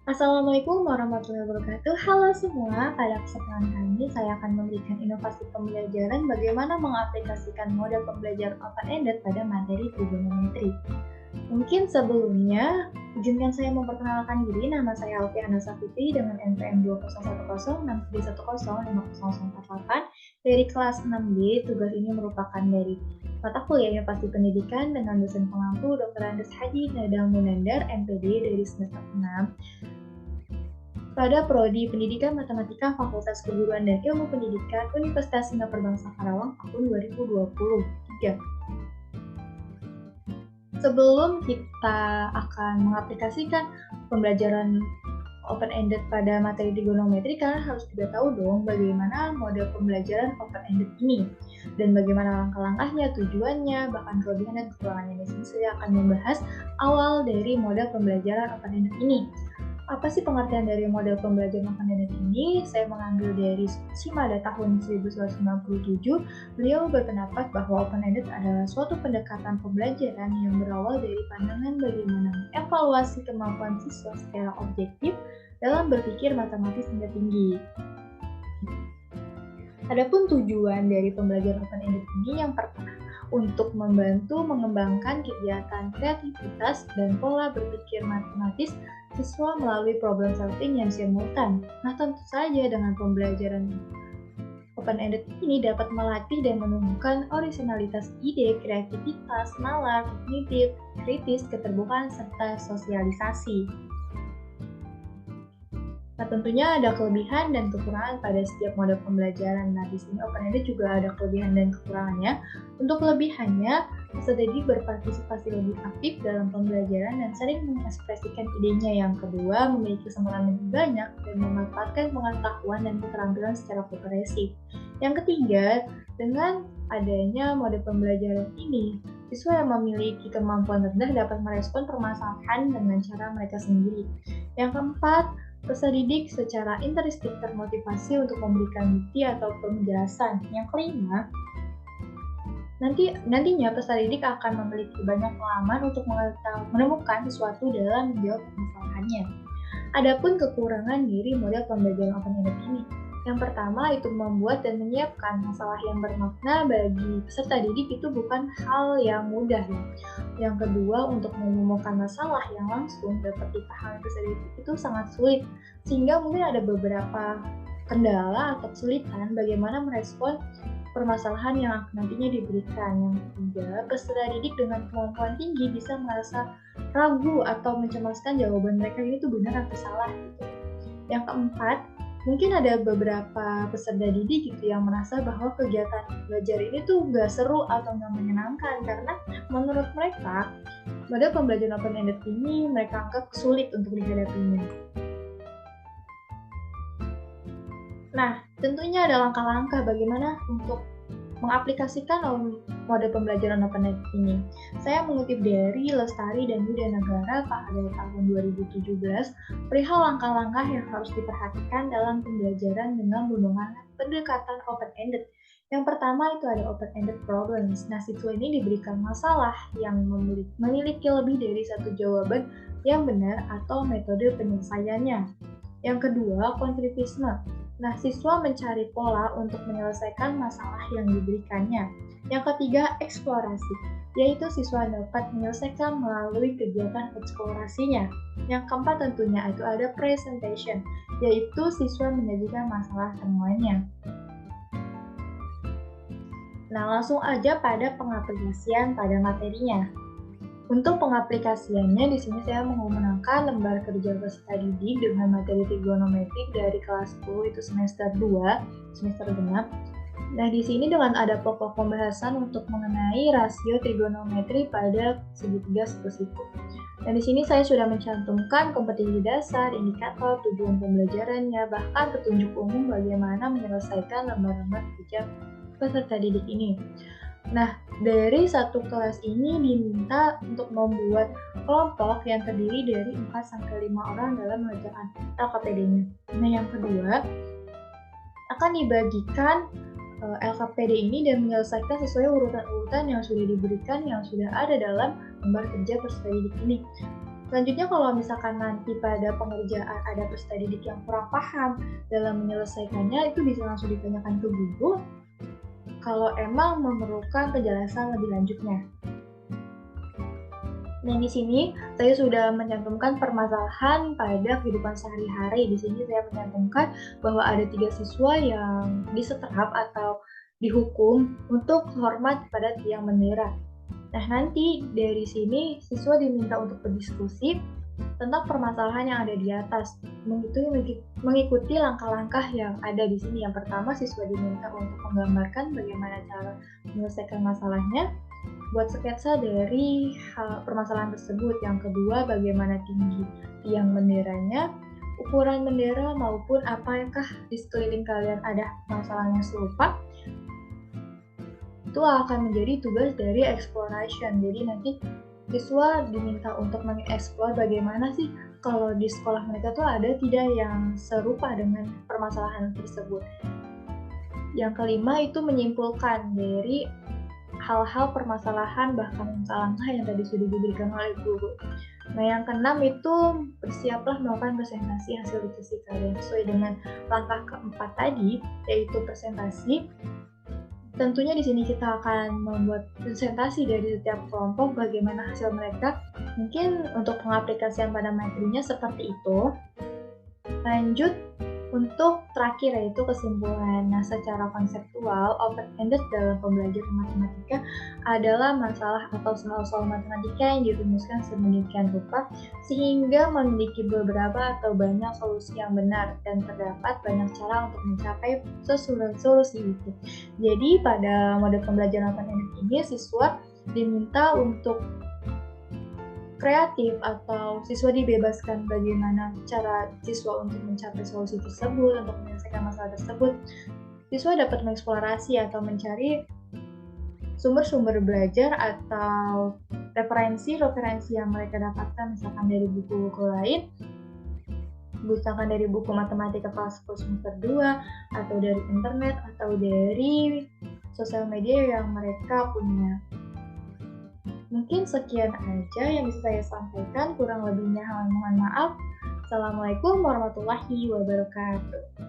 Assalamualaikum warahmatullahi wabarakatuh. Halo semua, pada kesempatan kali ini saya akan memberikan inovasi pembelajaran bagaimana mengaplikasikan model pembelajaran open-ended pada materi trigonometri. Mungkin sebelumnya, izinkan saya memperkenalkan diri. Nama saya Alfiana Safitri dengan NPM 201063105048 dari kelas 6B. Tugas ini merupakan dari mata kuliah Inovasi Pendidikan dengan dosen pengampu Dr. Andes Hadi Nadang Munandar, MPD dari semester 6 pada Prodi Pendidikan Matematika Fakultas Keguruan dan Ilmu Pendidikan Universitas Singapura Bangsa Karawang tahun 2023. Sebelum kita akan mengaplikasikan pembelajaran open-ended pada materi trigonometri, kalian harus juga tahu dong bagaimana model pembelajaran open-ended ini dan bagaimana langkah-langkahnya, tujuannya, bahkan kelebihan dan kekurangannya. Di sini saya akan membahas awal dari model pembelajaran open-ended ini. Apa sih pengertian dari model pembelajaran open-ended ini? Saya mengambil dari Shimada tahun 1997. Beliau berpendapat bahwa open-ended adalah suatu pendekatan pembelajaran yang berawal dari pandangan bagaimana mengevaluasi kemampuan siswa secara objektif dalam berpikir matematis tingkat tinggi. Adapun tujuan dari pembelajaran open-ended ini yang pertama, untuk membantu mengembangkan kegiatan kreativitas dan pola berpikir matematis siswa melalui problem solving yang simultan. Nah, tentu saja dengan pembelajaran open-ended ini dapat melatih dan menumbuhkan originalitas ide, kreativitas, nalar, kognitif, kritis, keterbukaan, serta sosialisasi. Nah, tentunya ada kelebihan dan kekurangan pada setiap model pembelajaran. Nah, di sini open-ended juga ada kelebihan dan kekurangannya. Untuk kelebihannya, peserta didik berpartisipasi lebih aktif dalam pembelajaran dan sering mengekspresikan idenya. Yang kedua, memiliki kesempatan lebih banyak dan memanfaatkan pengetahuan dan keterampilan secara progresif. Yang ketiga, dengan adanya model pembelajaran ini, siswa yang memiliki kemampuan rendah dapat merespon permasalahan dengan cara mereka sendiri. Yang keempat, peserta didik secara intrinsik termotivasi untuk memberikan bukti atau penjelasan. Yang kelima, nantinya peserta didik akan memiliki banyak pengalaman untuk menemukan sesuatu dalam menjawab permasalahannya. Adapun kekurangan dari model pembelajaran open-ended ini, yang pertama itu membuat dan menyiapkan masalah yang bermakna bagi peserta didik itu bukan hal yang mudah ya. Yang kedua, untuk menemukan masalah yang langsung dapat dipahami peserta didik itu sangat sulit, sehingga mungkin ada beberapa kendala atau kesulitan bagaimana merespon permasalahan yang nantinya diberikan. Yang ketiga, peserta didik dengan kemampuan tinggi bisa merasa ragu atau mencemaskan jawaban mereka ini tuh benar atau salah gitu. Yang keempat, mungkin ada beberapa peserta didik gitu yang merasa bahwa kegiatan belajar ini tuh gak seru atau gak menyenangkan karena menurut mereka model pembelajaran open-ended ini mereka anggap sulit untuk dihadapinya. Nah, tentunya ada langkah-langkah bagaimana untuk mengaplikasikan model pembelajaran open-ended ini. Saya mengutip dari Lestari dan Yuda Negara pada tahun 2017 perihal langkah-langkah yang harus diperhatikan dalam pembelajaran dengan menggunakan pendekatan open-ended. Yang pertama itu ada open-ended problems. Nah, siswa ini diberikan masalah yang memiliki lebih dari satu jawaban yang benar atau metode penyelesaiannya. Yang kedua, kontributisme. Nah, siswa mencari pola untuk menyelesaikan masalah yang diberikannya. Yang ketiga, eksplorasi, yaitu siswa dapat menyelesaikan melalui kegiatan eksplorasinya. Yang keempat tentunya itu ada presentation, yaitu siswa menyajikan masalah temuannya. Nah, langsung aja pada pengaplikasian pada materinya. Untuk pengaplikasiannya, di sini saya menggunakan lembar kerja peserta didik dengan materi trigonometrik dari kelas 10 itu semester 2, semester genap. Nah, di sini dengan ada pokok pembahasan untuk mengenai rasio trigonometri pada segitiga siku-siku. Dan di sini saya sudah mencantumkan kompetensi dasar, indikator, tujuan pembelajarannya, bahkan petunjuk umum bagaimana menyelesaikan lembar-lembar kerja peserta didik ini. Nah, dari satu kelas ini diminta untuk membuat kelompok yang terdiri dari 4-5 orang dalam mengerjakan LKPD-nya. Nah, yang kedua, akan dibagikan LKPD ini dan menyelesaikan sesuai urutan-urutan yang sudah diberikan, yang sudah ada dalam lembar kerja peserta didik ini. Selanjutnya kalau misalkan nanti pada pengerjaan ada peserta didik yang kurang paham dalam menyelesaikannya, itu bisa langsung ditanyakan ke guru kalau emang memerlukan penjelasan lebih lanjutnya. Nah, di sini saya sudah mencantumkan permasalahan pada kehidupan sehari-hari. Di sini saya mencantumkan bahwa ada 3 siswa yang diseterap atau dihukum untuk hormat pada tiang bendera. Nah, nanti dari sini siswa diminta untuk berdiskusi tentang permasalahan yang ada di atas, mengikuti langkah-langkah yang ada di sini. Yang pertama, siswa diminta untuk menggambarkan bagaimana cara menyelesaikan masalahnya, buat sketsa dari permasalahan tersebut. Yang kedua, bagaimana tinggi tiang benderanya, ukuran bendera, maupun apakah di sekeliling kalian ada masalah yang serupa. Itu akan menjadi tugas dari exploration. Jadi nanti siswa diminta untuk mengeksplor bagaimana sih kalau di sekolah mereka tuh ada tidak yang serupa dengan permasalahan tersebut. Yang kelima itu menyimpulkan dari hal-hal permasalahan bahkan langkah-langkah yang tadi sudah diberikan oleh guru. Nah, yang keenam itu bersiaplah melakukan presentasi hasil diskusi kalian sesuai dengan langkah keempat tadi, yaitu presentasi. Tentunya di sini kita akan membuat presentasi dari setiap kelompok bagaimana hasil mereka. Mungkin untuk pengaplikasian pada materinya seperti itu. Lanjut untuk terakhir yaitu kesimpulan. Nah, secara konseptual, open-ended dalam pembelajaran matematika adalah masalah atau soal-soal matematika yang dirumuskan sedemikian rupa sehingga memiliki beberapa atau banyak solusi yang benar dan terdapat banyak cara untuk mencapai solusi itu. Jadi pada mode pembelajaran open-ended ini siswa diminta untuk kreatif atau siswa dibebaskan bagaimana cara siswa untuk mencapai solusi tersebut, untuk menyelesaikan masalah tersebut. Siswa dapat mengeksplorasi atau mencari sumber-sumber belajar atau referensi yang mereka dapatkan misalkan dari buku-buku lain, misalkan dari buku matematika kelas 10 semester 2, atau dari internet, atau dari sosial media yang mereka punya. Mungkin sekian aja yang bisa saya sampaikan, kurang lebihnya mohon maaf. Assalamualaikum warahmatullahi wabarakatuh.